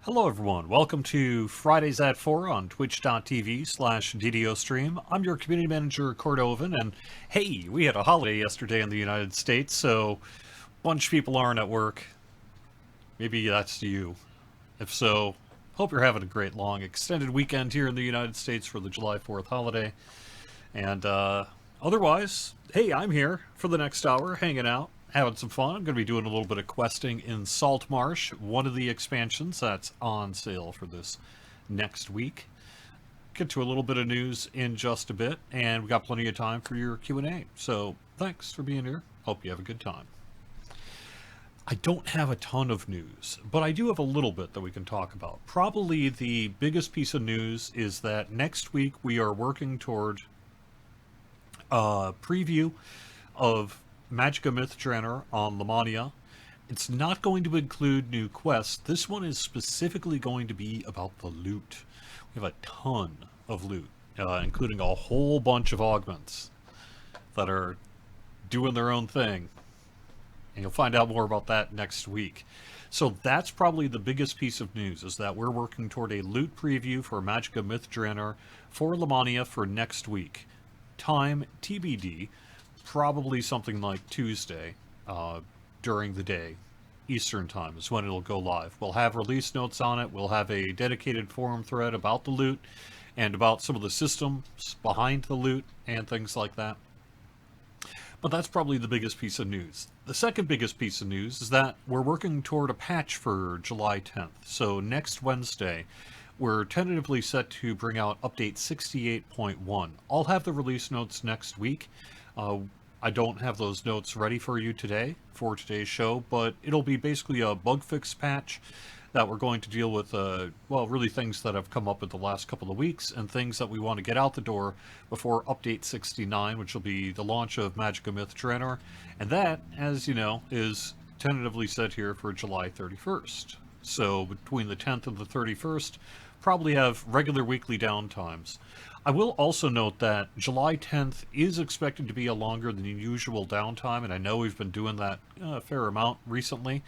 Hello everyone, welcome to Fridays at 4 on twitch.tv/DDOstream. I'm your community manager, Cordovan, and hey, we had a holiday yesterday in the United States, so a bunch of people aren't at work. Maybe that's you. If so, hope you're having a great long extended weekend here in the United States for the July 4th holiday. And otherwise, hey, I'm here for the next hour, hanging out, having some fun. I'm going to be doing a little bit of questing in Saltmarsh, one of the expansions that's on sale for this next week. Get to a little bit of news in just a bit, and we got plenty of time for your Q&A. So thanks for being here. Hope you have a good time. I don't have a ton of news, but I do have a little bit that we can talk about. Probably the biggest piece of news is that next week we are working toward a preview of Magicka Myth Draenor on Lamania. It's not going to include new quests. This one is specifically going to be about the loot. We have a ton of loot, including a whole bunch of augments that are doing their own thing. And you'll find out more about that next week. So that's probably the biggest piece of news, is that we're working toward a loot preview for Magicka Myth Draenor for Lamania for next week. Time TBD, probably something like Tuesday during the day. Eastern time is when it'll go live. We'll have release notes on it. We'll have a dedicated forum thread about the loot and about some of the systems behind the loot and things like that. But that's probably the biggest piece of news. The second biggest piece of news is that we're working toward a patch for July 10th. So next Wednesday, we're tentatively set to bring out update 68.1. I'll have the release notes next week. I don't have those notes ready for you today, for today's show, but it'll be basically a bug fix patch that we're going to deal with, well, really things that have come up in the last couple of weeks and things that we want to get out the door before update 69, which will be the launch of Magicka Myth Draenor. And that, as you know, is tentatively set here for July 31st. So between the 10th and the 31st, probably have regular weekly downtimes. I will also note that July 10th is expected to be a longer than usual downtime, and I know we've been doing that a fair amount recently,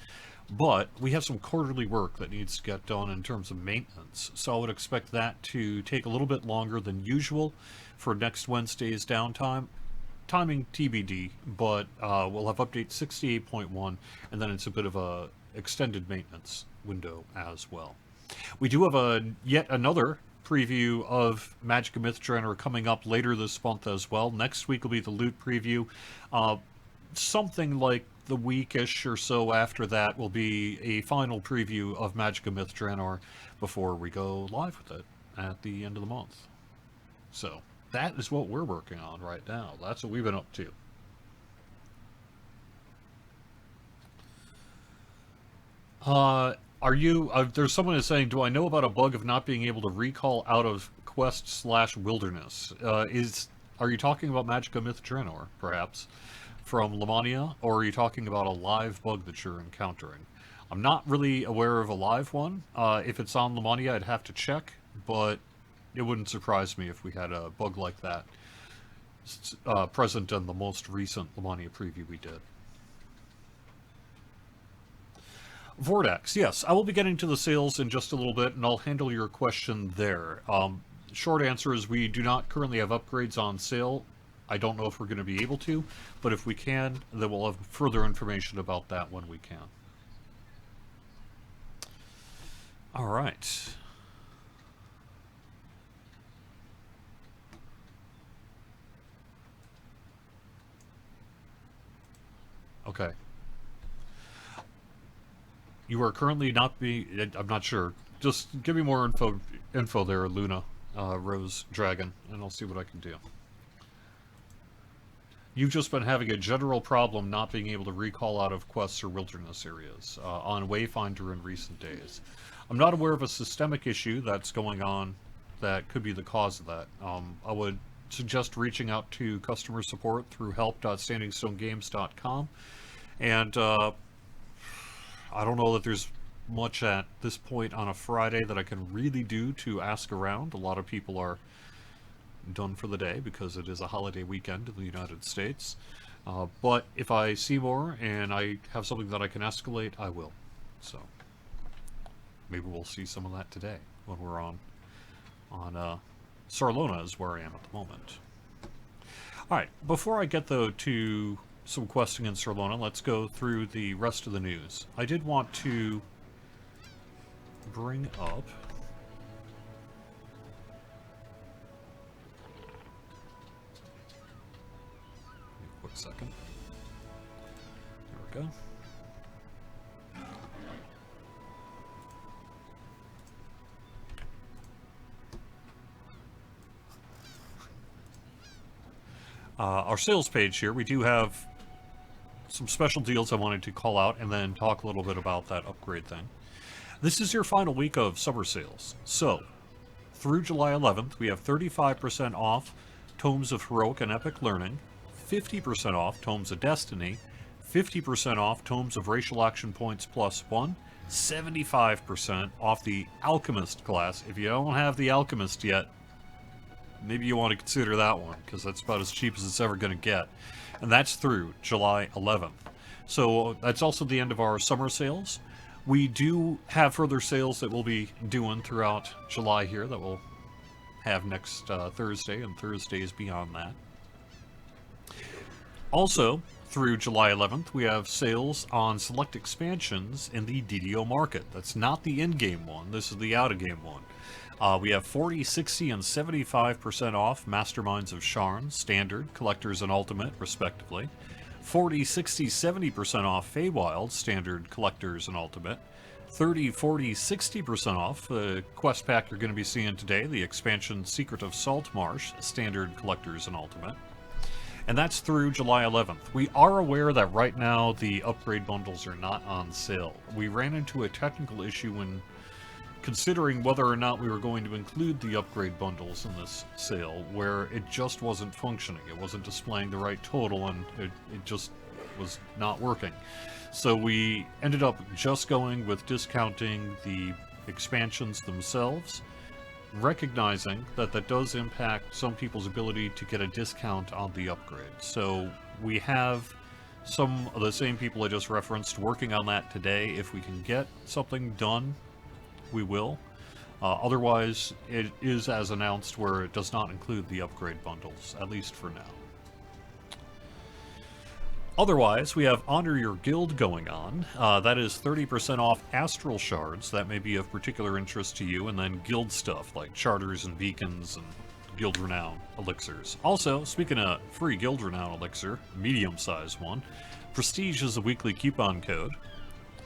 but we have some quarterly work that needs to get done in terms of maintenance, so I would expect that to take a little bit longer than usual for next Wednesday's downtime. Timing TBD, but we'll have update 68.1, and then it's a bit of a extended maintenance window as well. We do have yet another preview of Magicka Myth Draenor coming up later this month as well. Next week will be the loot preview. Something like the weekish or so after that will be a final preview of Magicka Myth Draenor before we go live with it at the end of the month. So that is what we're working on right now. That's what we've been up to. There's someone is saying, do I know about a bug of not being able to recall out of quest/wilderness? Are you talking about Magicka Myth Draenor, perhaps, from Lamania, or are you talking about a live bug that you're encountering? I'm not really aware of a live one. If it's on Lamania, I'd have to check, but it wouldn't surprise me if we had a bug like that present in the most recent Lamania preview we did. Vortex, yes, I will be getting to the sales in just a little bit, and I'll handle your question there. Short answer is we do not currently have upgrades on sale. I don't know if we're going to be able to, but if we can, then we'll have further information about that when we can. All right. Okay. You are currently not being... I'm not sure. Just give me more info there, Luna, Rose Dragon, and I'll see what I can do. You've just been having a general problem not being able to recall out of quests or wilderness areas on Wayfinder in recent days. I'm not aware of a systemic issue that's going on that could be the cause of that. I would suggest reaching out to customer support through help.standingstonegames.com, and I don't know that there's much at this point on a Friday that I can really do to ask around. A lot of people are done for the day because it is a holiday weekend in the United States. But if I see more and I have something that I can escalate, I will. So maybe we'll see some of that today when we're on Sarlona is where I am at the moment. Alright, before I get though to some questing in Sarlona, let's go through the rest of the news. I did want to bring up a quick second. There we go. Our sales page here, we do have some special deals I wanted to call out and then talk a little bit about that upgrade thing. This is your final week of summer sales. So, through July 11th, we have 35% off Tomes of Heroic and Epic Learning, 50% off Tomes of Destiny, 50% off Tomes of Racial Action Points +1, 75% off the Alchemist class. If you don't have the Alchemist yet, maybe you want to consider that one, because that's about as cheap as it's ever going to get. And that's through July 11th. So that's also the end of our summer sales. We do have further sales that we'll be doing throughout July here that we'll have next Thursday and Thursdays beyond that. Also, through July 11th, we have sales on select expansions in the DDO market. That's not the in-game one. This is the out-of-game one. We have 40, 60, and 75% off Masterminds of Sharn, Standard, Collectors, and Ultimate, respectively. 40, 60, 70% off Feywild, Standard, Collectors, and Ultimate. 30, 40, 60% off the quest pack you're going to be seeing today, the expansion Secret of Saltmarsh, Standard, Collectors, and Ultimate. And that's through July 11th. We are aware that right now the upgrade bundles are not on sale. We ran into a technical issue when considering whether or not we were going to include the upgrade bundles in this sale, where it just wasn't functioning. It wasn't displaying the right total, and it just was not working. So we ended up just going with discounting the expansions themselves, recognizing that that does impact some people's ability to get a discount on the upgrade. So we have some of the same people I just referenced working on that today. If we can get something done, we will. Otherwise, it is as announced where it does not include the upgrade bundles, at least for now. Otherwise, we have Honor Your Guild going on. That is 30% off Astral Shards. That may be of particular interest to you, and then guild stuff like charters and beacons and Guild Renown elixirs. Also, speaking of free Guild Renown elixir, medium-sized one, Prestige is a weekly coupon code,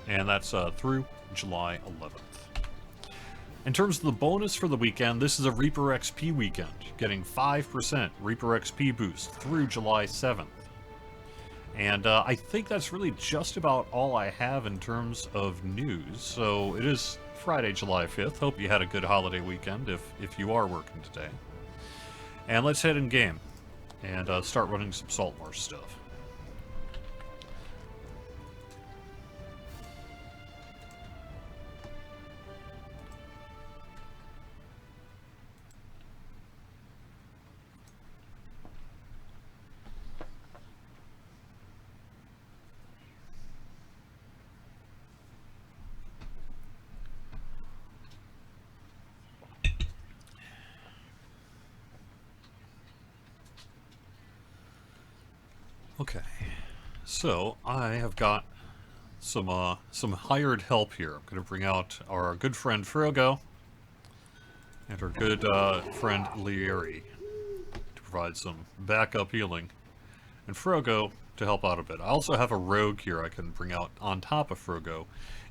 and that's through July 11th. In terms of the bonus for the weekend, this is a Reaper XP weekend, getting 5% Reaper XP boost through July 7th. And I think that's really just about all I have in terms of news. So it is Friday, July 5th. Hope you had a good holiday weekend if you are working today. And let's head in game and start running some Saltmarsh stuff. Okay, so I have got some hired help here. I'm going to bring out our good friend Frogo and our good friend Lieri to provide some backup healing, and Frogo to help out a bit. I also have a rogue here I can bring out on top of Frogo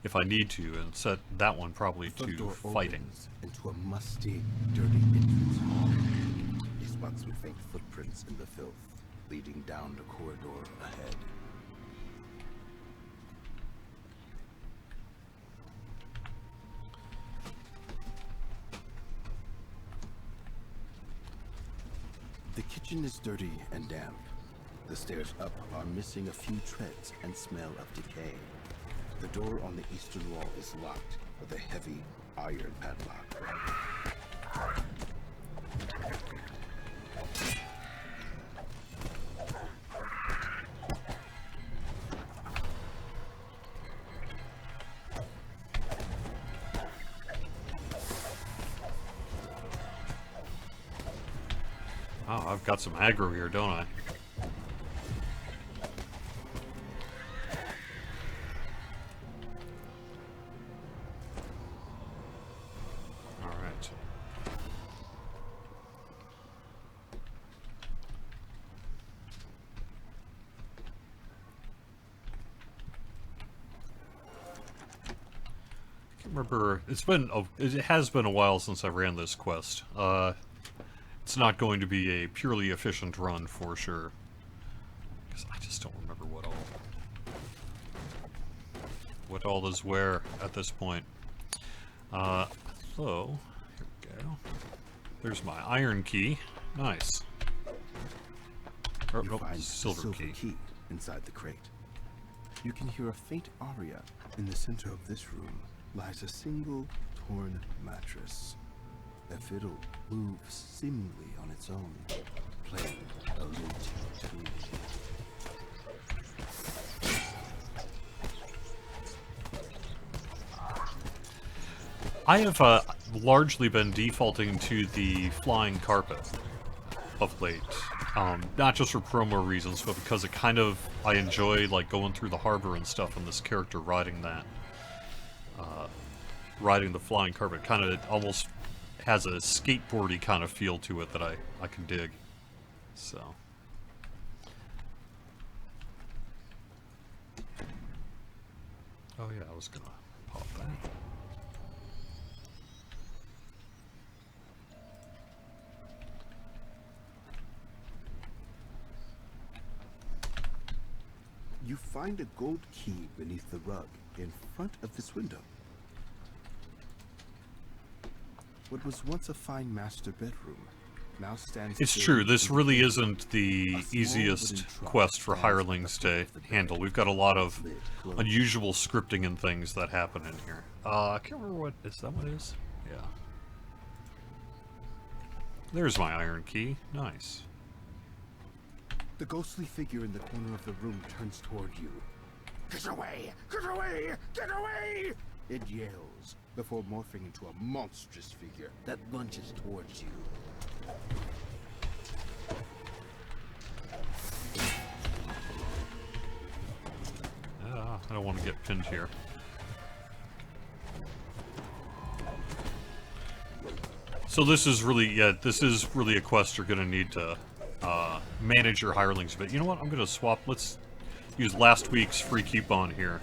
if I need to, and set that one probably to fighting. Into a musty, dirty entrance hall. He spots some faint footprints in the filth, leading down the corridor ahead. The kitchen is dirty and damp. The stairs up are missing a few treads and smell of decay. The door on the eastern wall is locked with a heavy iron padlock. Oh, I've got some aggro here, don't I? Alright. I can't remember. It has been a while since I ran this quest. It's not going to be a purely efficient run for sure. Because I just don't remember what all is where at this point. So, here we go. There's my iron key. Nice. Or, You nope, find silver a key. inside the crate. You can hear a faint aria. In the center of this room lies a single torn mattress. A fiddle moves seemingly on its own, playing a lute tune. I have largely been defaulting to the flying carpet of late. Not just for promo reasons, but because I enjoy like going through the harbor and stuff, and this character riding the flying carpet kind of almost has a skateboardy kind of feel to it that I can dig. So. Oh yeah, I was gonna pop that. You find a gold key beneath the rug in front of this window. What was once a fine master bedroom now stands. It's true, this really isn't the easiest quest for hirelings to handle. We've got a lot of unusual scripting and things that happen in here. I can't remember what... Is that what it is? Yeah. There's my iron key. Nice. The ghostly figure in the corner of the room turns toward you. Get away! Get away! Get away! It yells before morphing into a monstrous figure that lunges towards you. I don't want to get pinned here. So this is really a quest you're going to need to manage your hirelings a bit. You know what? I'm going to swap. Let's use last week's free coupon here.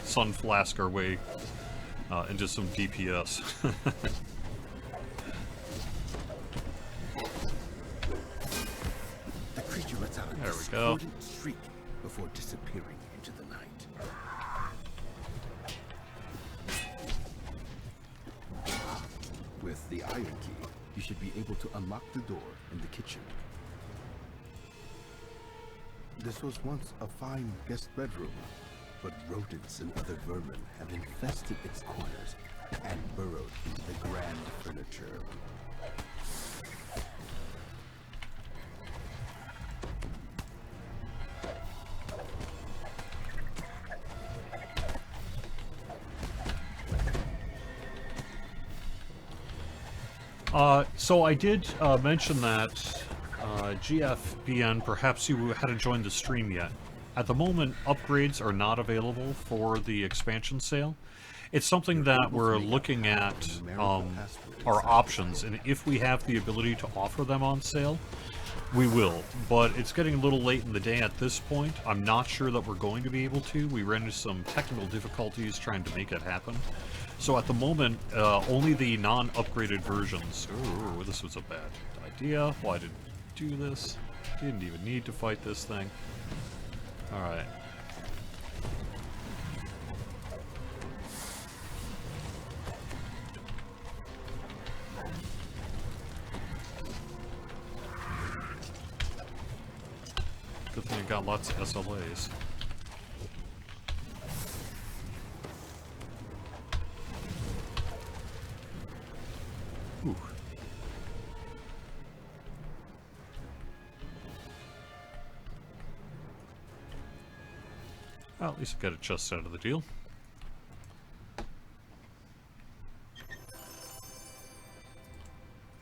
Sun Flask our way into some DPS. The creature lets out a There we go. discordant shriek before disappearing into the night. With the iron key, you should be able to unlock the door in the kitchen. This was once a fine guest bedroom, but rodents and other vermin have infested its corners and burrowed into the grand furniture. So I did mention that GFBN, perhaps you hadn't joined the stream yet. At the moment, upgrades are not available for the expansion sale. It's something that we're looking at our options, and if we have the ability to offer them on sale, we will. But it's getting a little late in the day at this point. I'm not sure that we're going to be able to. We ran into some technical difficulties trying to make it happen. So at the moment, only the non-upgraded versions. Ooh, this was a bad idea. Why did I do this? Didn't even need to fight this thing. Alright. Good thing I got lots of SLAs. Ooh. Well, at least I got a chest out of the deal.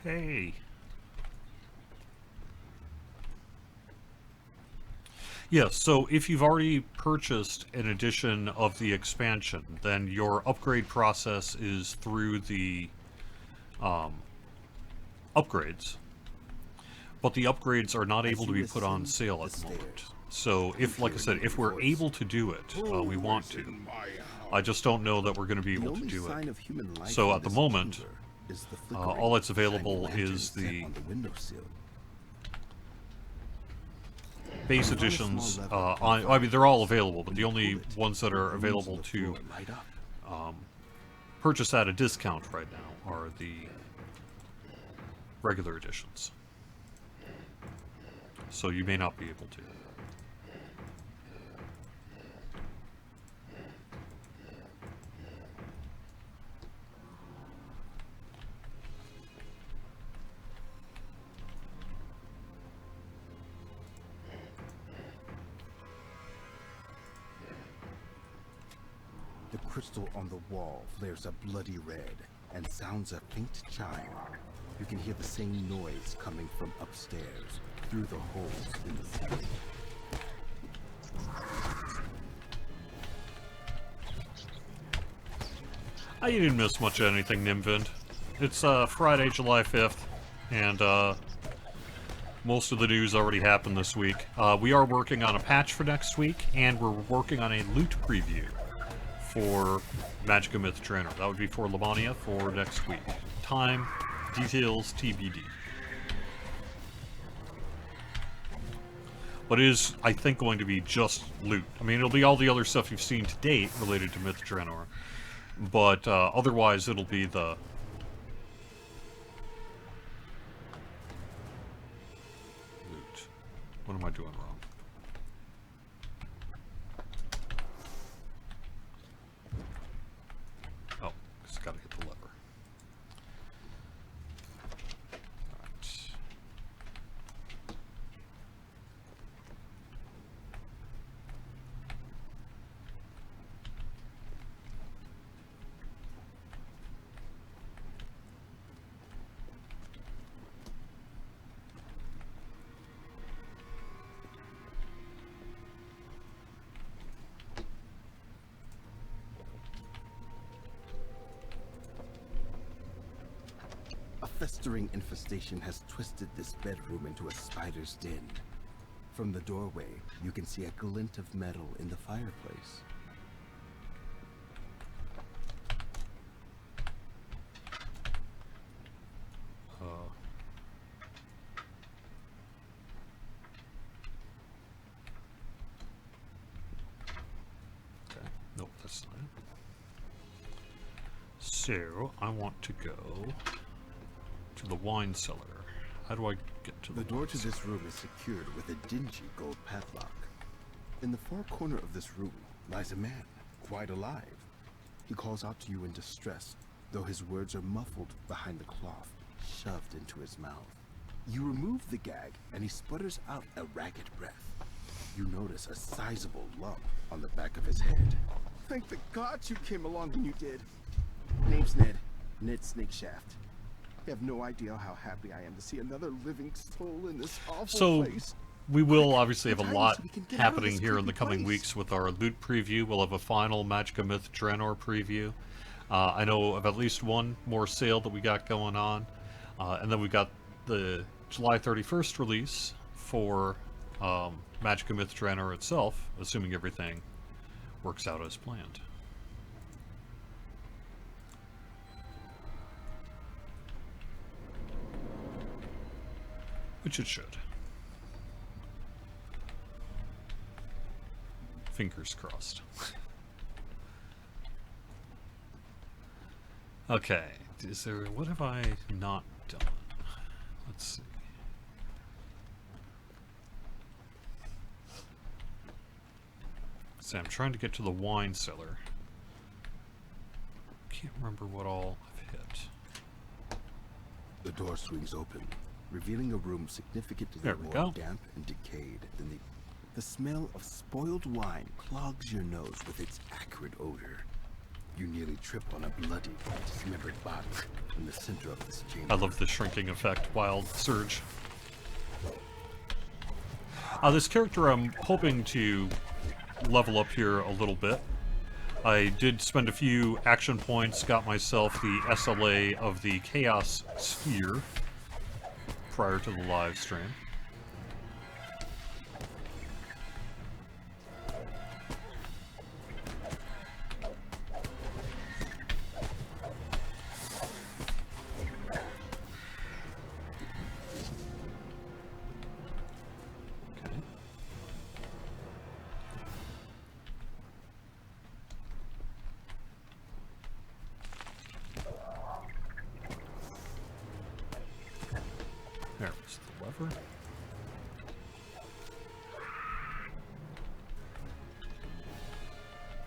Hey. Yes, so if you've already purchased an edition of the expansion, then your upgrade process is through the upgrades. But the upgrades are not able to be put on sale at the moment. So if, like I said, if we're able to do it, we want to. I just don't know that we're going to be able to do it. So at the moment, all that's available is the base editions. I mean, they're all available, but the only ones that are available to purchase at a discount right now are the regular editions. So you may not be able to. The crystal on the wall flares a bloody red and sounds a faint chime. You can hear the same noise coming from upstairs through the holes in the ceiling. I didn't miss much of anything, Nimvind. It's Friday, July 5th, and most of the news already happened this week. We are working on a patch for next week, and we're working on a loot preview for Magicka Myth Trainer. That would be for Lamania for next week. Time, details, TBD. But it is, I think, going to be just loot. I mean, it'll be all the other stuff you've seen to date related to Myth Draenor. But otherwise, it'll be the... loot. What am I doing wrong? Oh, just gotta hit the lever. Alright. A festering infestation has twisted this bedroom into a spider's den. From the doorway, you can see a glint of metal in the fireplace. Okay, nope, that's not it. So, I want to go to the wine cellar. How do I get to the door wine to cellar? this room is secured with a dingy gold padlock. In the far corner of this room lies a man, quite alive. He calls out to you in distress, though his words are muffled behind the cloth, shoved into his mouth. You remove the gag, and he sputters out a ragged breath. You notice a sizable lump on the back of his head. Thank the gods you came along when you did. Name's Ned. Ned Snakeshaft. You have no idea how happy I am to see another living soul in this awful place. We will obviously have a lot so we can get out of happening this here in the creepy coming place. weeks with our loot preview. We'll have a final Magicka Myth Draenor preview. I know of at least one more sale that we got going on. And then we got the July 31st release for Magicka Myth Draenor itself, assuming everything works out as planned. Which it should. Fingers crossed. Okay, is there... what have I not done? Let's see. So I'm trying to get to the wine cellar. Can't remember what all I've hit. The door swings open, revealing a room significantly There we more go. damp and decayed than the smell of spoiled wine clogs your nose with its acrid odor. You nearly trip on a bloody, dismembered body in the center of this chamber. I love the shrinking effect, wild surge. This character I'm hoping to level up here a little bit. I did spend a few action points, got myself the SLA of the Chaos Sphere prior to the live stream. There's the lever.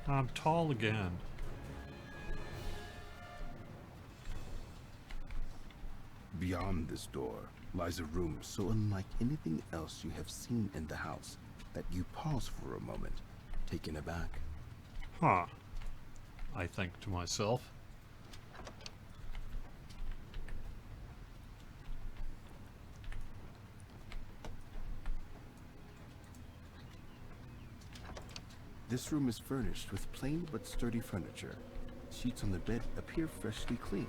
I'm tall again. Beyond this door lies a room so unlike anything else you have seen in the house that you pause for a moment, taken aback. Huh. I think to myself. This room is furnished with plain but sturdy furniture. Sheets on the bed appear freshly cleaned.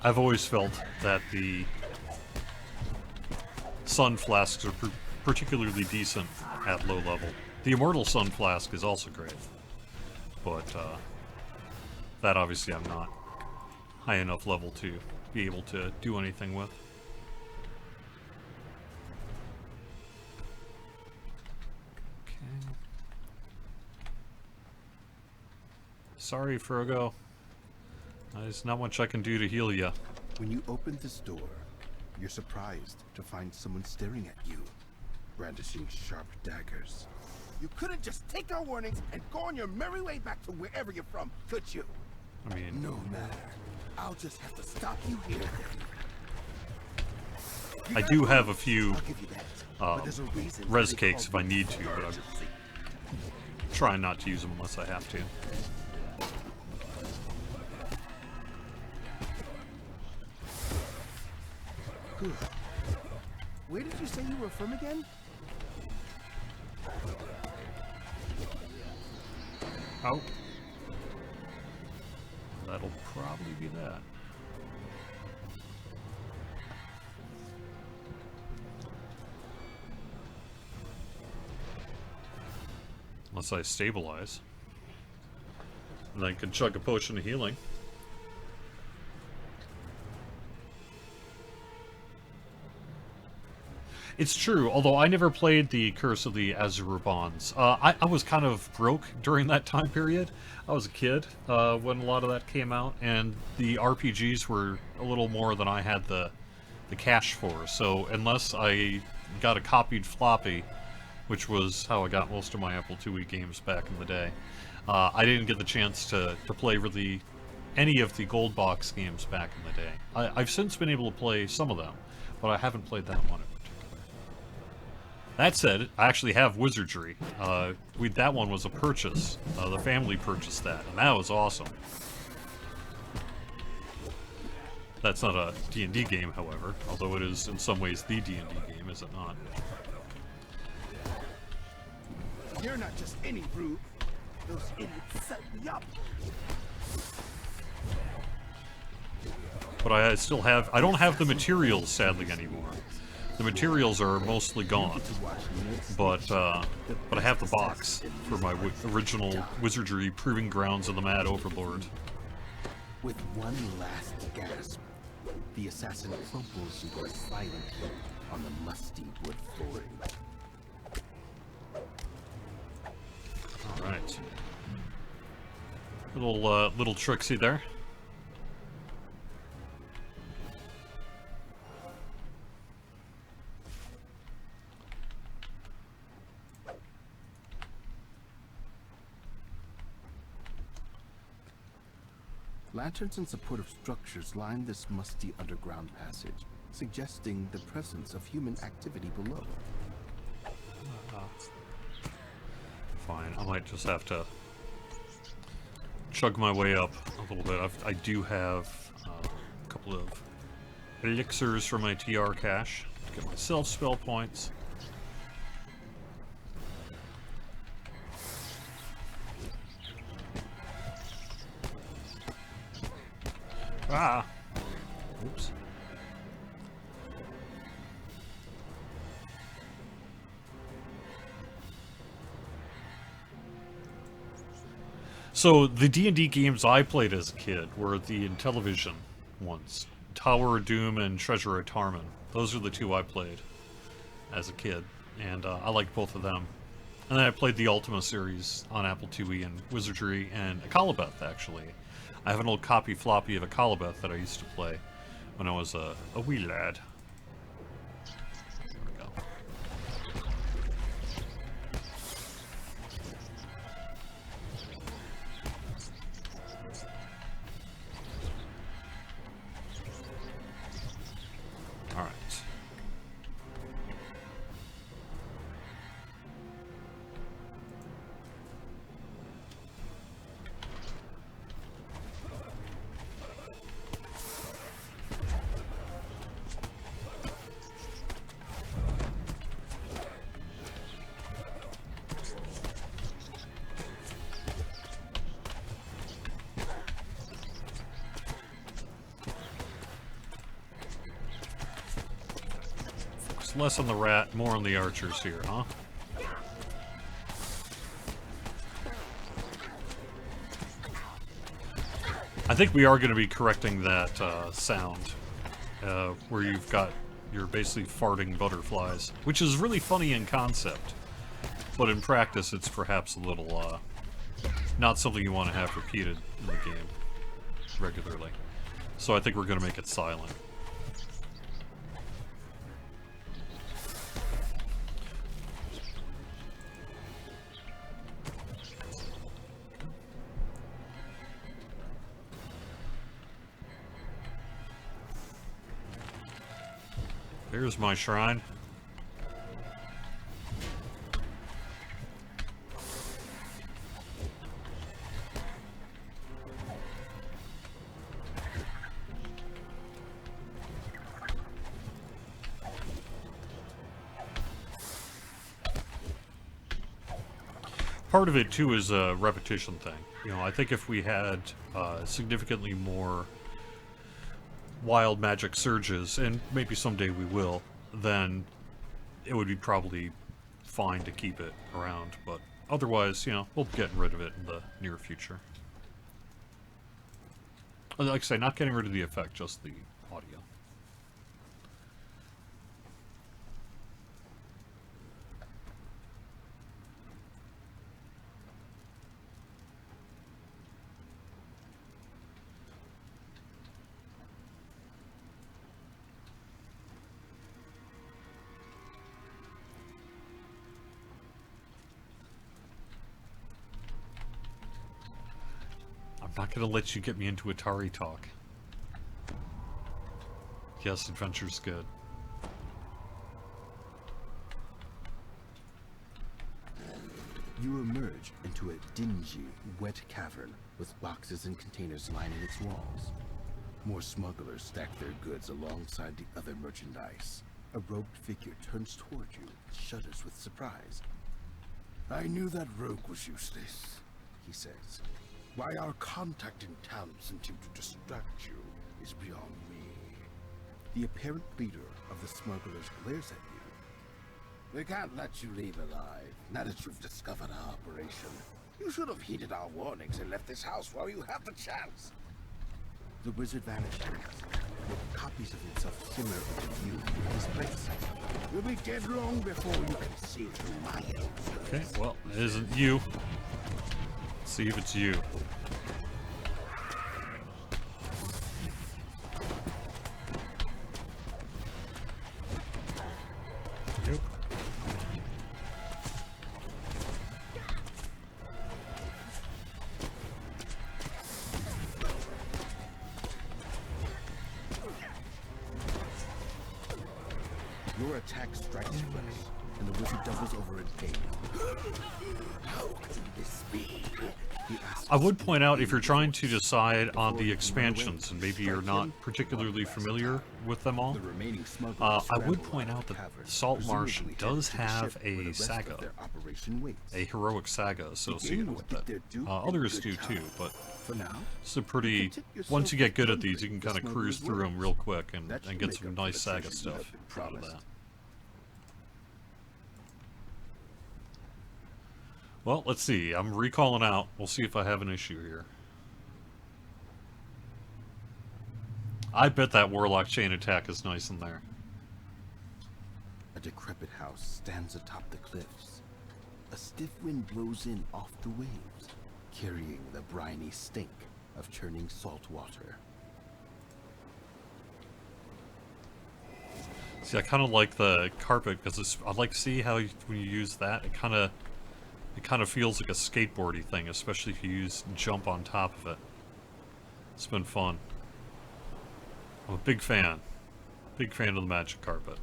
I've always felt that the Sun Flasks are particularly decent at low level. The Immortal Sun Flask is also great, but that obviously I'm not high enough level to be able to do anything with. Okay. Sorry, Frogo. There's not much I can do to heal you. When you open this door, you're surprised to find someone staring at you, brandishing sharp daggers. You couldn't just take our warnings and go on your merry way back to wherever you're from, could you? I mean... No matter. I'll just have to stop you here. I do have a few reason res cakes if I need to, but I'm trying not to use them unless I have to. Where did you say you were from again? Oh. That'll probably be that. Unless I stabilize. And then I can chug a potion of healing. It's true, although I never played the Curse of the Azurabans. I was kind of broke during that time period. I was a kid when a lot of that came out, and the RPGs were a little more than I had the cash for. So unless I got a copied floppy, which was how I got most of my Apple IIe games back in the day, I didn't get the chance to play really any of the gold box games back in the day. I've since been able to play some of them, but I haven't played that one. That said, I actually have Wizardry. That one was a purchase. The family purchased that, and that was awesome. That's not a D&D game, however, although it is in some ways the D&D game, is it not? You're not just any brute. Those idiots set me up. But I don't have the materials, sadly, anymore. The materials are mostly gone, but I have the box for my original Wizardry Proving Grounds of the Mad Overlord. With one last gasp, The assassin crumples into a silent heap on the musty wood flooring. All right. Little tricksy there. Lanterns and supportive structures line this musty underground passage, suggesting the presence of human activity below. Fine, I might just have to chug my way up a little bit. I do have a couple of elixirs from my TR cache to get myself spell points. Ah! Oops. So, the D&D games I played as a kid were the Intellivision ones. Tower of Doom and Treasure of Tarman. Those are the two I played as a kid, and I liked both of them. And then I played the Ultima series on Apple IIe and Wizardry and Akalabeth, actually. I have an old copy floppy of Akalabeth that I used to play when I was a wee lad. There we go. All right. Less on the rat, more on the archers here, huh? I think we are going to be correcting that sound, where you're basically farting butterflies, which is really funny in concept, but in practice it's perhaps a little, not something you want to have repeated in the game regularly. So I think we're going to make it silent. Here's my shrine. Part of it too is a repetition thing. You know, I think if we had significantly more wild magic surges, and maybe someday we will, then it would be probably fine to keep it around, but otherwise, you know, we'll be getting rid of it in the near future. Like I say, not getting rid of the effect, just the audio. I'm not gonna let you get me into Atari talk. Yes, adventure's good. You emerge into a dingy, wet cavern with boxes and containers lining its walls. More smugglers stack their goods alongside the other merchandise. A robed figure turns toward you, shudders with surprise. I knew that rogue was useless, he says. Why our contact in town sent him to distract you is beyond me. The apparent leader of the smugglers glares at you. We can't let you leave alive, now that you've discovered our operation. You should have heeded our warnings and left this house while you have the chance. The wizard vanishes, with copies of himself simmer into view in his place. You'll be dead long before you can see through my illusions. Okay, well, it isn't you. Let's see if it's you. Nope. Your attack strikes first, and the wizard doubles over in pain. How can this be? He asks. I would point out, if you're trying to decide on the expansions, and maybe you're not particularly familiar with them all, The remaining smugglers I would scramble point out out of the that cavern, Saltmarsh presumably does headed to the have ship where the a rest of saga, their operation waits. a heroic saga associated will with get it. their due in Others do good too, time. but For now, it's a pretty... tip yourself Once you get good at with these, you can kind of smugglers' cruise through them words. real quick and That should get make some up for nice the saga treasure you have stuff been out of promised. that. Well, let's see. I'm recalling out. We'll see if I have an issue here. I bet that Warlock chain attack is nice in there. A decrepit house stands atop the cliffs. A stiff wind blows in off the waves, carrying the briny stink of churning salt water. See, I kind of like the carpet because I like to see how when you use that, it kind of feels like a skateboardy thing, especially if you use jump on top of it. It's been fun. I'm a big fan. Big fan of the magic carpet.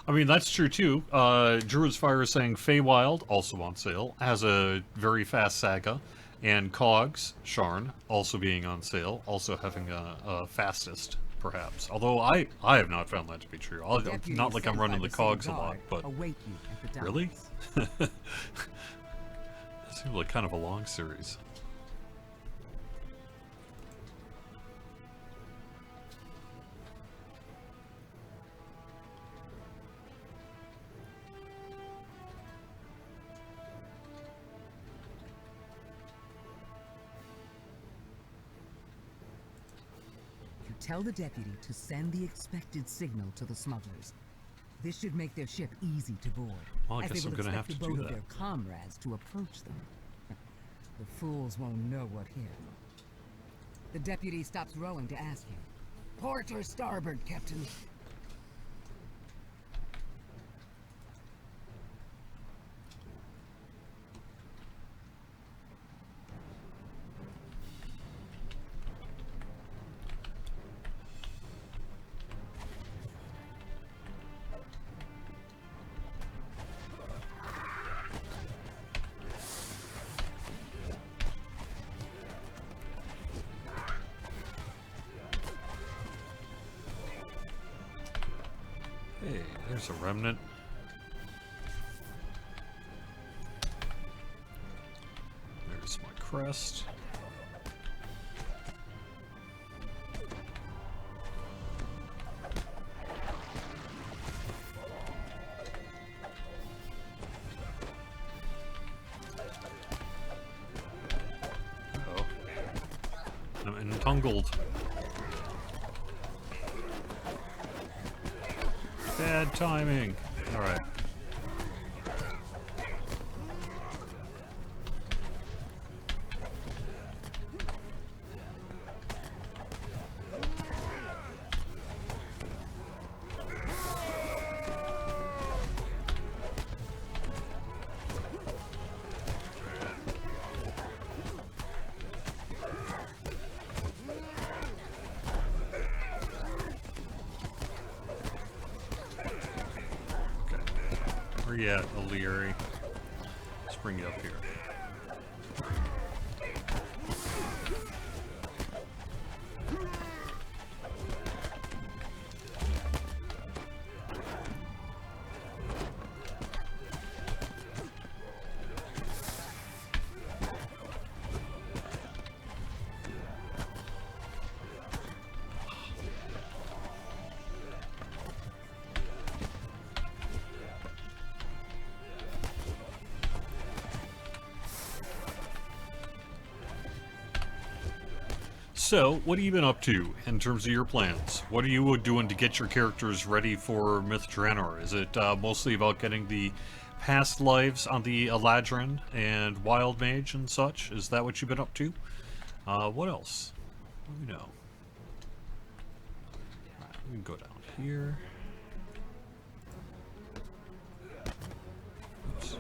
I mean, that's true too. Druid's Fire is saying Feywild, also on sale, has a very fast saga. And Cogs, Sharn, also being on sale, also having a fastest, perhaps. Although I have not found that to be true. Not like I'm running the Cogs a lot, but... Really? That seems like kind of a long series. Tell the deputy to send the expected signal to the smugglers. This should make their ship easy to board, Well, I as guess they I'm will gonna have expect to the do boat of that. their comrades to approach them. The fools won't know what hit. The deputy stops rowing to ask you. Port or starboard, Captain? Hey, there's a remnant. There's my crest. Uh-oh. I'm entangled. Bad timing. All right. Where you at, O'Leary? Let's bring you up here. So, what have you been up to in terms of your plans? What are you doing to get your characters ready for Myth Draenor? Is it mostly about getting the past lives on the Eladrin and Wild Mage and such? Is that what you've been up to? What else? Let me know. Alright, we can go down here. Oops.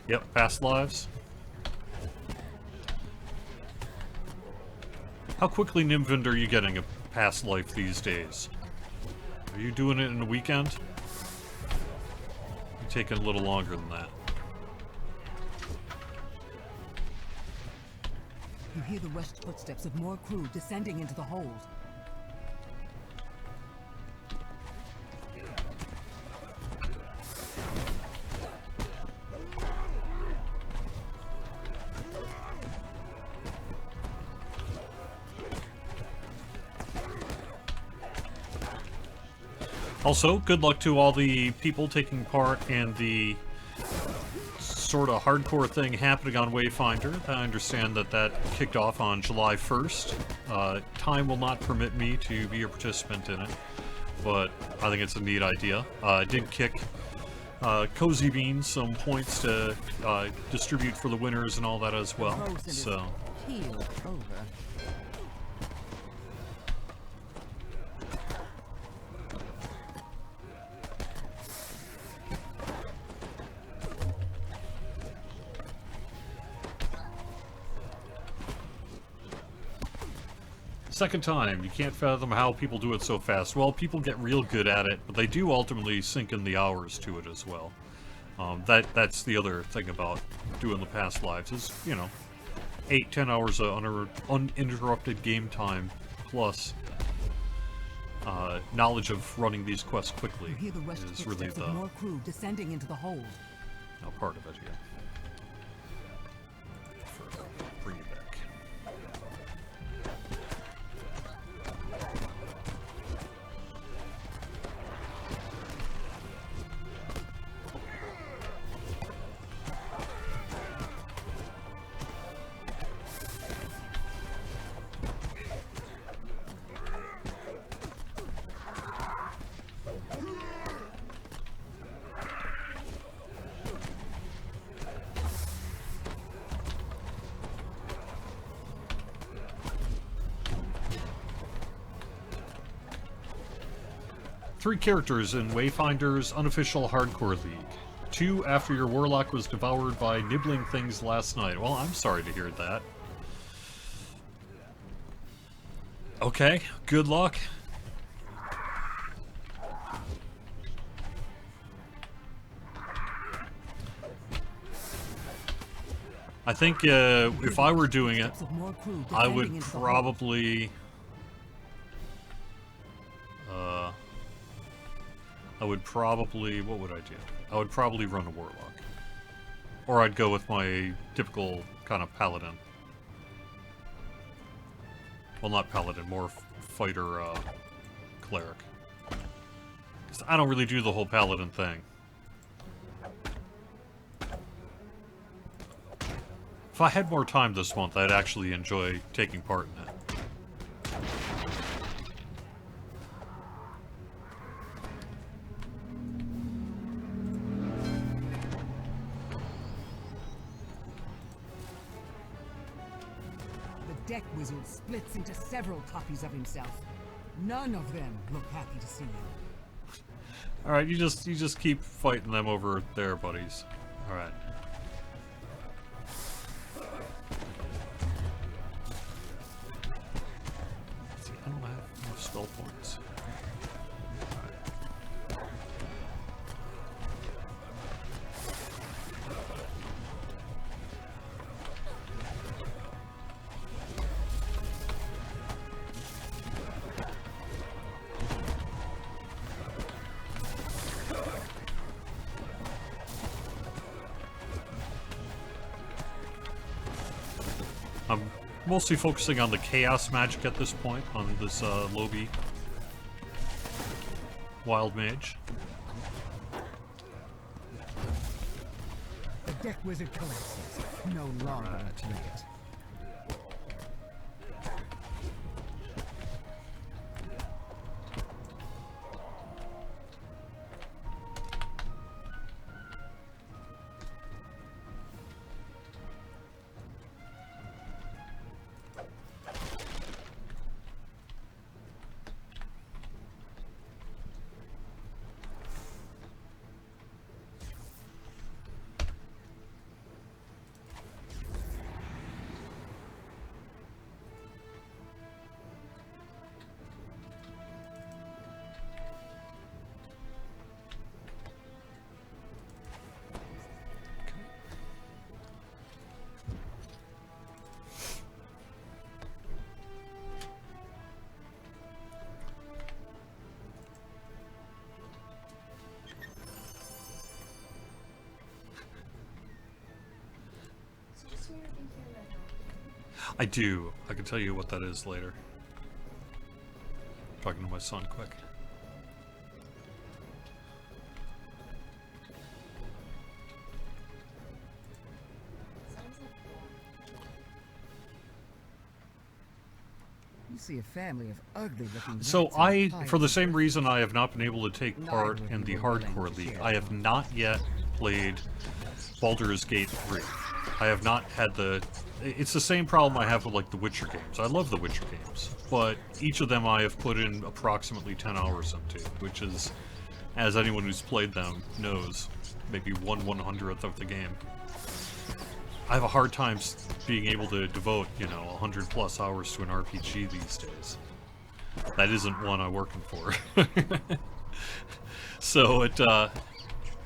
Yep, past lives. How quickly, Nimvind, are you getting a past life these days? Are you doing it in a weekend? You're taking a little longer than that. You hear the rushed footsteps of more crew descending into the hold. Also, good luck to all the people taking part in the sort of hardcore thing happening on Wayfinder. I understand that that kicked off on July 1st. Time will not permit me to be a participant in it, but I think it's a neat idea. I did kick Cozy Bean some points to distribute for the winners and all that as well. So. Heel over. Second time, you can't fathom how people do it so fast. Well, people get real good at it, but they do ultimately sink in the hours to it as well. That's the other thing about doing the past lives is, you know, 8-10 hours of uninterrupted game time plus knowledge of running these quests quickly is really the more crew descending into the hold. part of it here. Bring it back. Three characters in Wayfinder's unofficial hardcore league. 2 after your warlock was devoured by nibbling things last night. Well, I'm sorry to hear that. Okay, good luck. I think if I were doing it, I would probably... what would I do? I would probably run a warlock. Or I'd go with my typical kind of paladin. Well, not paladin, more fighter, cleric. Because I don't really do the whole paladin thing. If I had more time this month, I'd actually enjoy taking part in it. Deck Wizard splits into several copies of himself. None of them look happy to see you. Alright, you just keep fighting them over there, buddies. Alright. See, I don't have enough spell points. I'm mostly focusing on the chaos magic at this point, on this Lobi Wild Mage. The Deck Wizard collapses. No longer a threat. I do. I can tell you what that is later. Talking to my son quick. You see a family of ugly-looking. So for the same reason I have not been able to take part in the hardcore league, I have not yet played Baldur's Gate 3. I have not had the... It's the same problem I have with, like, the Witcher games. I love the Witcher games, but each of them I have put in approximately 10 hours into, which is, as anyone who's played them knows, maybe 1/100th of the game. I have a hard time being able to devote, 100 plus hours to an RPG these days. That isn't one I'm working for. So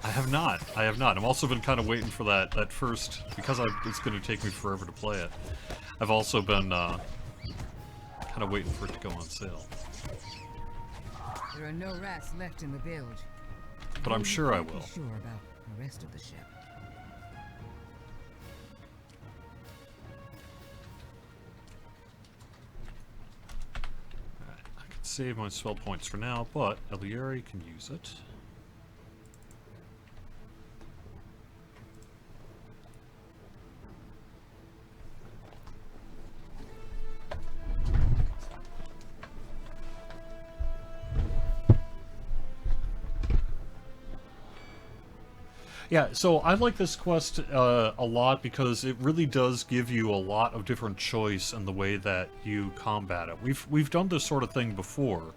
I have not. I've also been kind of waiting for that first, because it's going to take me forever to play it. I've also been kind of waiting for it to go on sale. There are no rats left in the village. But I'm sure I will. Sure about the rest of the ship. Alright, I can save my spell points for now, but Elieri can use it. Yeah, so I like this quest a lot because it really does give you a lot of different choice in the way that you combat it. We've done this sort of thing before,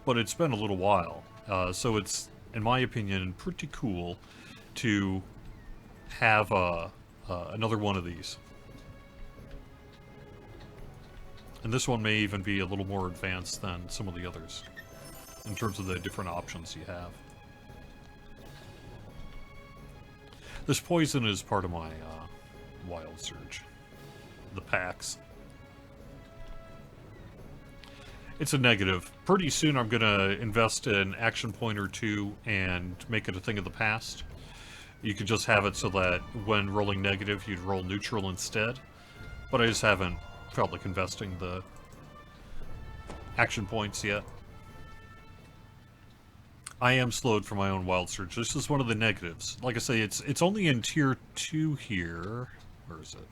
but it's been a little while. So it's, in my opinion, pretty cool to have another one of these. And this one may even be a little more advanced than some of the others in terms of the different options you have. This poison is part of my wild surge. The packs. It's a negative. Pretty soon I'm going to invest an action point or two and make it a thing of the past. You could just have it so that when rolling negative, you'd roll neutral instead. But I just haven't felt like investing the action points yet. I am slowed for my own wild surge. This is one of the negatives. Like I say, it's only in tier 2 here. Where is it?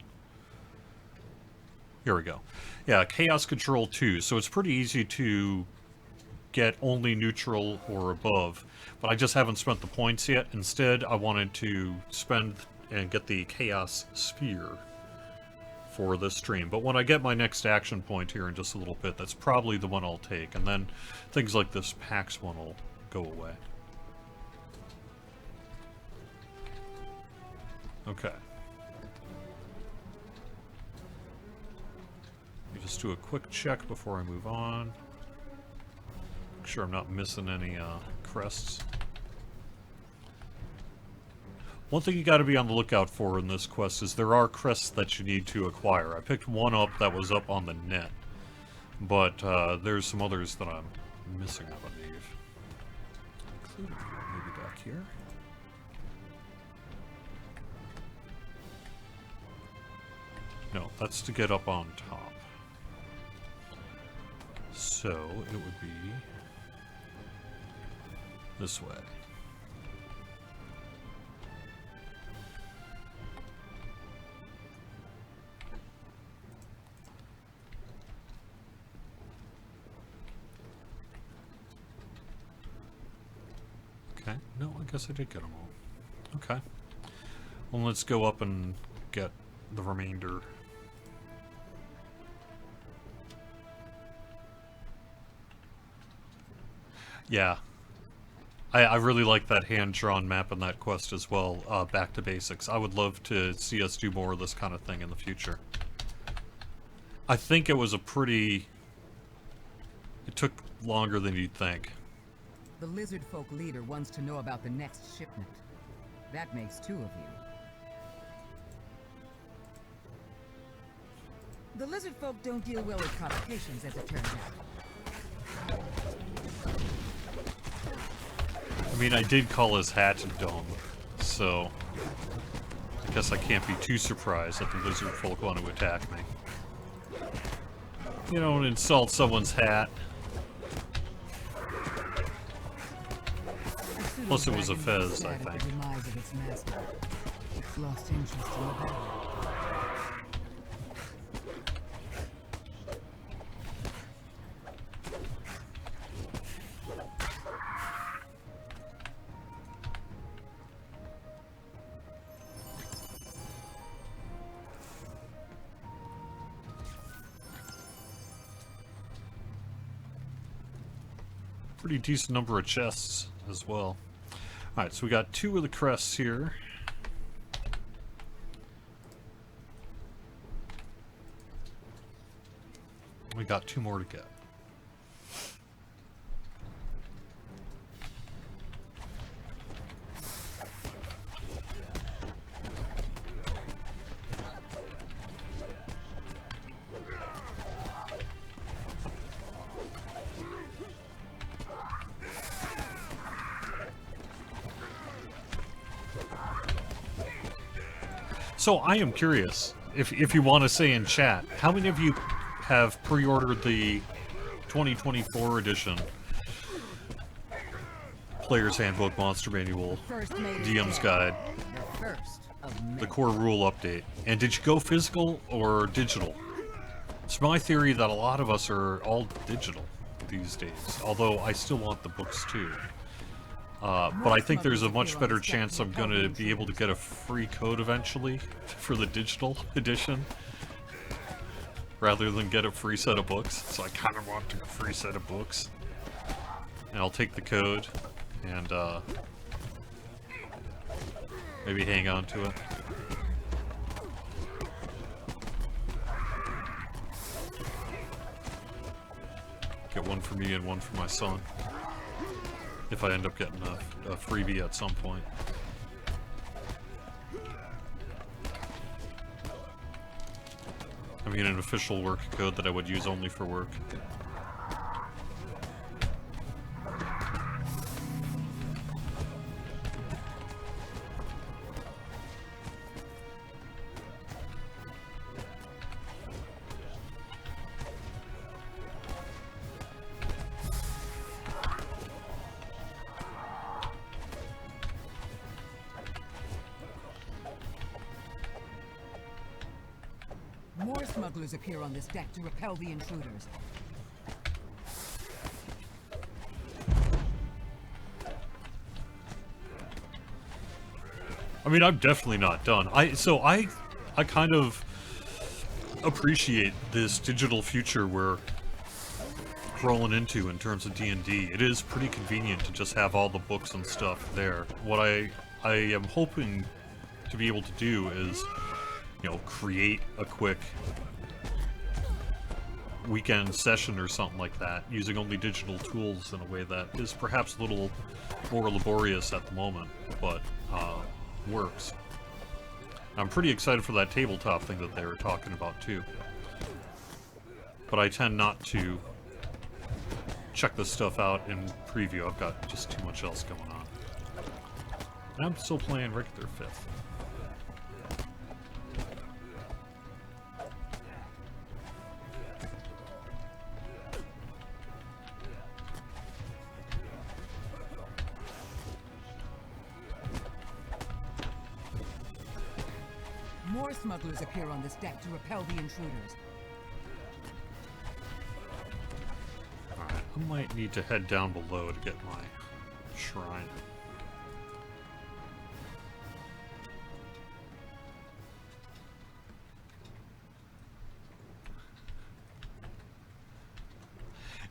Here we go. Yeah, Chaos Control 2. So it's pretty easy to get only neutral or above. But I just haven't spent the points yet. Instead, I wanted to spend and get the Chaos Sphere for this stream. But when I get my next action point here in just a little bit, that's probably the one I'll take. And then things like this PAX one will go away. Okay. Let me just do a quick check before I move on. Make sure I'm not missing any crests. One thing you got to be on the lookout for in this quest is there are crests that you need to acquire. I picked one up that was up on the net, but there's some others that I'm missing, I believe. Including maybe back here. No, that's to get up on top. So it would be this way. Okay. No, I guess I did get them all. Okay. Well, let's go up and get the remainder. Yeah. I really like that hand-drawn map in that quest as well, Back to Basics. I would love to see us do more of this kind of thing in the future. I think it was a pretty... It took longer than you'd think. The lizard folk leader wants to know about the next shipment. That makes 2 of you. The lizard folk don't deal well with provocations, as it turns out. I mean, I did call his hat Dome, so I guess I can't be too surprised that the lizard folk want to attack me. You don't insult someone's hat. Plus it was a fez, I think. It's lost interest in the battle. Pretty decent number of chests as well. Alright, so we got 2 of the crests here. We got 2 more to get. So I am curious, if you want to say in chat, how many of you have pre-ordered the 2024 edition Player's Handbook Monster Manual DM's Guide, the core rule update? And did you go physical or digital? It's my theory that a lot of us are all digital these days, although I still want the books too. But I think there's a much better chance I'm going to be able to get a free code eventually for the digital edition rather than get a free set of books. So I kind of want a free set of books. And I'll take the code and maybe hang on to it. Get one for me and one for my son. If I end up getting a freebie at some point. I mean, an official work code that I would use only for work. More smugglers appear on this deck to repel the intruders. I mean, I'm definitely not done. I kind of appreciate this digital future we're rolling into in terms of D&D. It is pretty convenient to just have all the books and stuff there. What I am hoping to be able to do is, you know, create a quick weekend session or something like that, using only digital tools in a way that is perhaps a little more laborious at the moment, but works. I'm pretty excited for that tabletop thing that they were talking about too. But I tend not to check this stuff out in preview. I've got just too much else going on. And I'm still playing regular 5th. More smugglers appear on this deck to repel the intruders. Alright, I might need to head down below to get my shrine.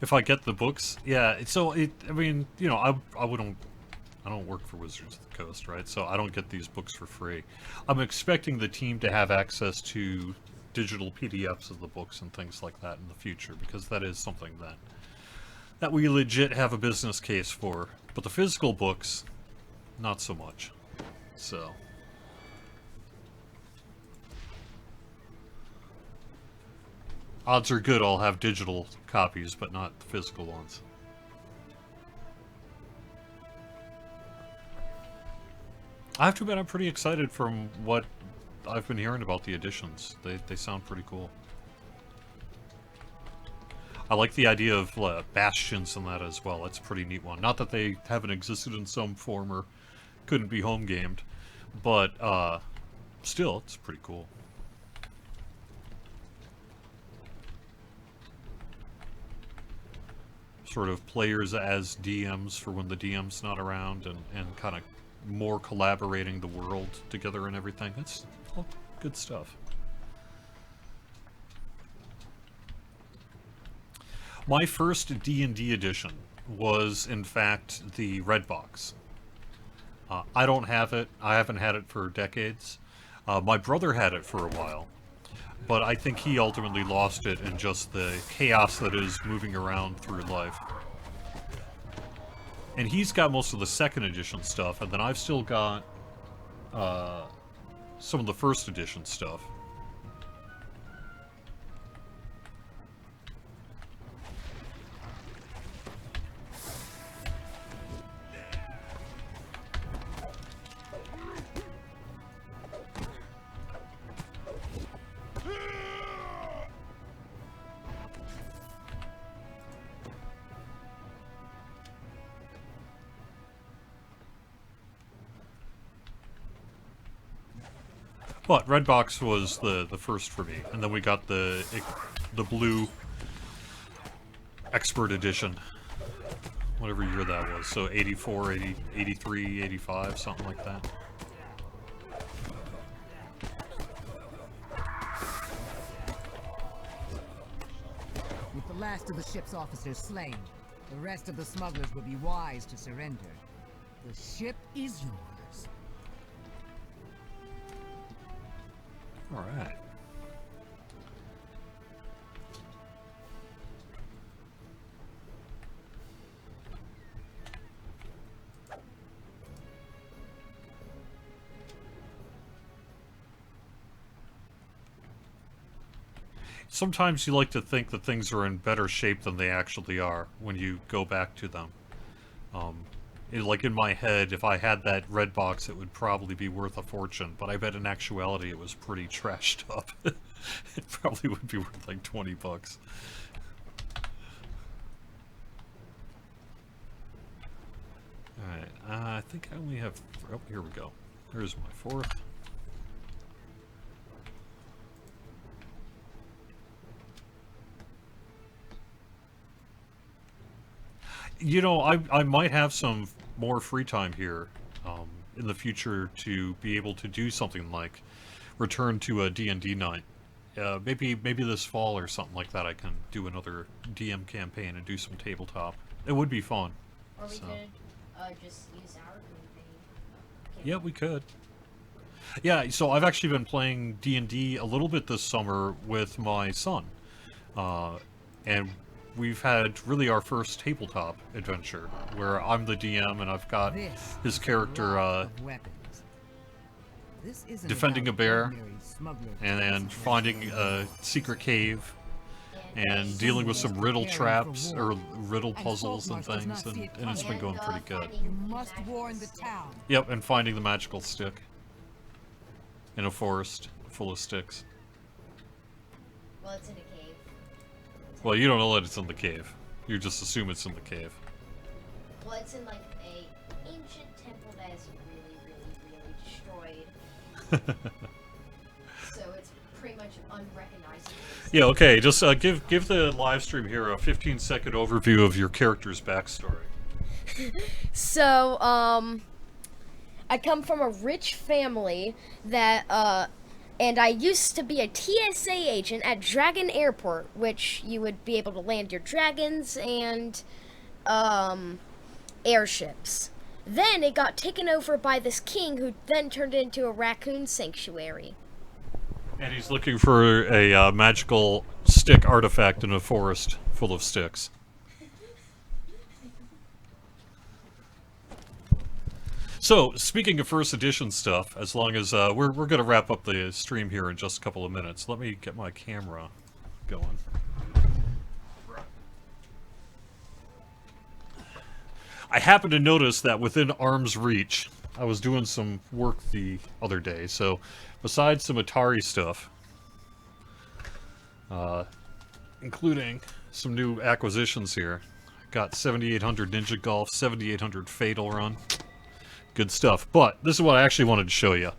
if I get the books, yeah. So I mean, you know, I don't work for Wizards of the Coast, right? So I don't get these books for free. I'm expecting the team to have access to digital PDFs of the books and things like that in the future, because that is something that we legit have a business case for. But the physical books, not so much. So. Odds are good I'll have digital copies, but not the physical ones. I have to admit, I'm pretty excited from what I've been hearing about the editions. They sound pretty cool. I like the idea of bastions and that as well. That's a pretty neat one. Not that they haven't existed in some form or couldn't be home gamed, but still, it's pretty cool. Sort of players as DMs for when the DM's not around, and kind of more collaborating the world together and everything. That's all good stuff. My first D&D edition was, in fact, the Red Box. I don't have it. I haven't had it for decades. My brother had it for a while, but I think he ultimately lost it in just the chaos that is moving around through life. And he's got most of the second edition stuff, and then I've still got some of the first edition stuff. But Redbox was the first for me, and then we got the blue expert edition, whatever year that was. So 84, 80, 83, 85, something like that. With the last of the ship's officers slain, the rest of the smugglers would be wise to surrender. The ship is yours. All right. Sometimes you like to think that things are in better shape than they actually are when you go back to them. Like in my head, if I had that red box, it would probably be worth a fortune, but I bet in actuality it was pretty trashed up. It probably would be worth like 20 bucks. Alright, I think I only have... Oh, here we go. There's my fourth. You know, I might have some more free time here in the future to be able to do something like return to a D&D night. Maybe this fall or something like that I can do another DM campaign and do some tabletop. It would be fun. Or we could just use our campaign. Yeah, we could. Yeah, so I've actually been playing D&D a little bit this summer with my son. And we've had really our first tabletop adventure where I'm the DM and I've got his character defending a bear and finding a secret cave and dealing with some riddle traps or riddle puzzles and things, and it's been going pretty good. You must warn the town. Yep, and finding the magical stick in a forest full of sticks. Well, it's in a cave. Well, you don't know that it's in the cave. You just assume it's in the cave. Well, it's in like a ancient temple that is really, really, really destroyed. So it's pretty much unrecognizable. Yeah, okay, just give the live stream here a 15-second overview of your character's backstory. So, I come from a rich family that, And I used to be a TSA agent at Dragon Airport, which you would be able to land your dragons and airships. Then it got taken over by this king who then turned it into a raccoon sanctuary. And he's looking for a magical stick artifact in a forest full of sticks. So, speaking of first edition stuff, as long as we're going to wrap up the stream here in just a couple of minutes, let me get my camera going. I happened to notice that within arm's reach, I was doing some work the other day, so besides some Atari stuff, including some new acquisitions here, got 7800 Ninja Golf, 7800 Fatal Run. Good stuff. But this is what I actually wanted to show you.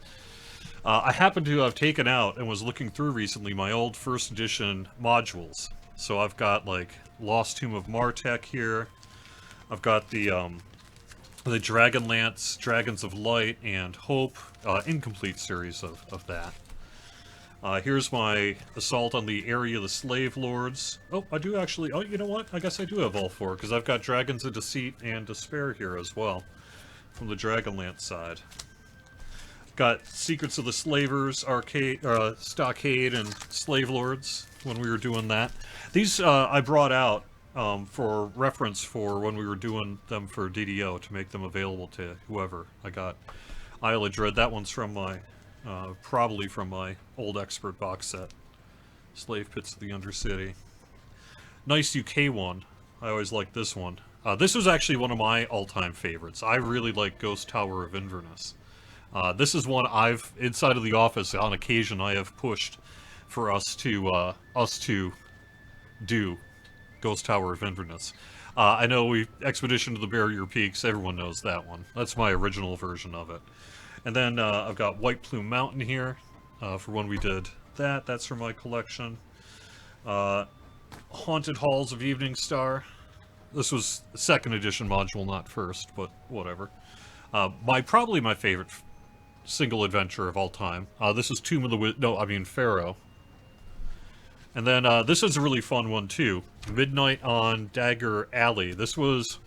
I happened to have taken out and was looking through recently my old first edition modules. So I've got like Lost Tomb of Martek here. I've got the Dragonlance, Dragons of Light, and Hope, incomplete series of that. Here's my Assault on the Area of the Slave Lords. Oh, I do actually... Oh, you know what? I guess I do have all four, because I've got Dragons of Deceit and Despair here as well, from the Dragonlance side. Got Secrets of the Slavers, Stockade, and Slave Lords, when we were doing that. These I brought out for reference for when we were doing them for DDO, to make them available to whoever. I got Isle of Dread. That one's from my... probably from my old Expert box set. Slave Pits of the Undercity. Nice UK one. I always liked this one. This was actually one of my all-time favorites. I really like Ghost Tower of Inverness. This is one I've, inside of the office, on occasion, I have pushed for us to do Ghost Tower of Inverness. I know Expedition to the Barrier Peaks, everyone knows that one. That's my original version of it. And then I've got White Plume Mountain here, for when we did that. That's from my collection. Haunted Halls of Evening Star. This was the second edition module, not first, but whatever. Probably my favorite single adventure of all time. This is Tomb of the Pharaoh. And then this is a really fun one too. Midnight on Dagger Alley. This was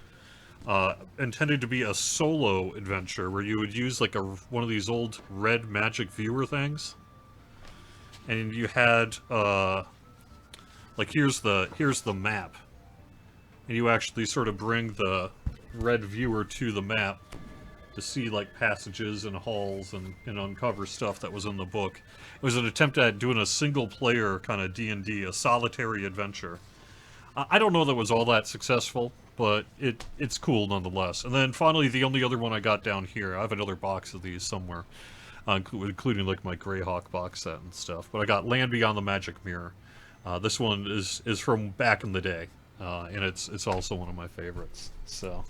intended to be a solo adventure where you would use like one of these old red magic viewer things, and you had like here's the map, and you actually sort of bring the red viewer to the map to see like passages and halls and uncover stuff that was in the book. It was an attempt at doing a single player kind of D&D, a solitary adventure. I don't know that it was all that successful, but it's cool nonetheless. And then finally, the only other one I got down here, I have another box of these somewhere, including like my Greyhawk box set and stuff. But I got Land Beyond the Magic Mirror. This one is from back in the day, and it's also one of my favorites. So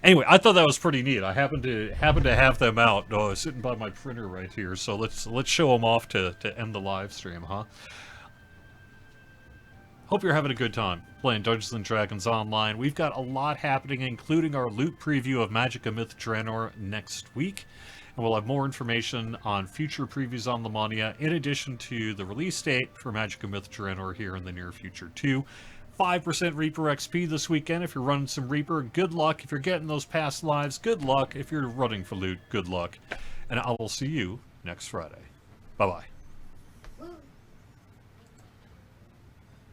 anyway, I thought that was pretty neat. I happen to have them out sitting by my printer right here. So let's show them off to end the live stream, huh? Hope you're having a good time playing Dungeons & Dragons Online. We've got a lot happening, including our loot preview of Magicka Myth Draenor next week. And we'll have more information on future previews on Lamania, in addition to the release date for Magicka Myth Draenor here in the near future, too. 5% Reaper XP this weekend if you're running some Reaper. Good luck. If you're getting those past lives, good luck. If you're running for loot, good luck. And I will see you next Friday. Bye-bye.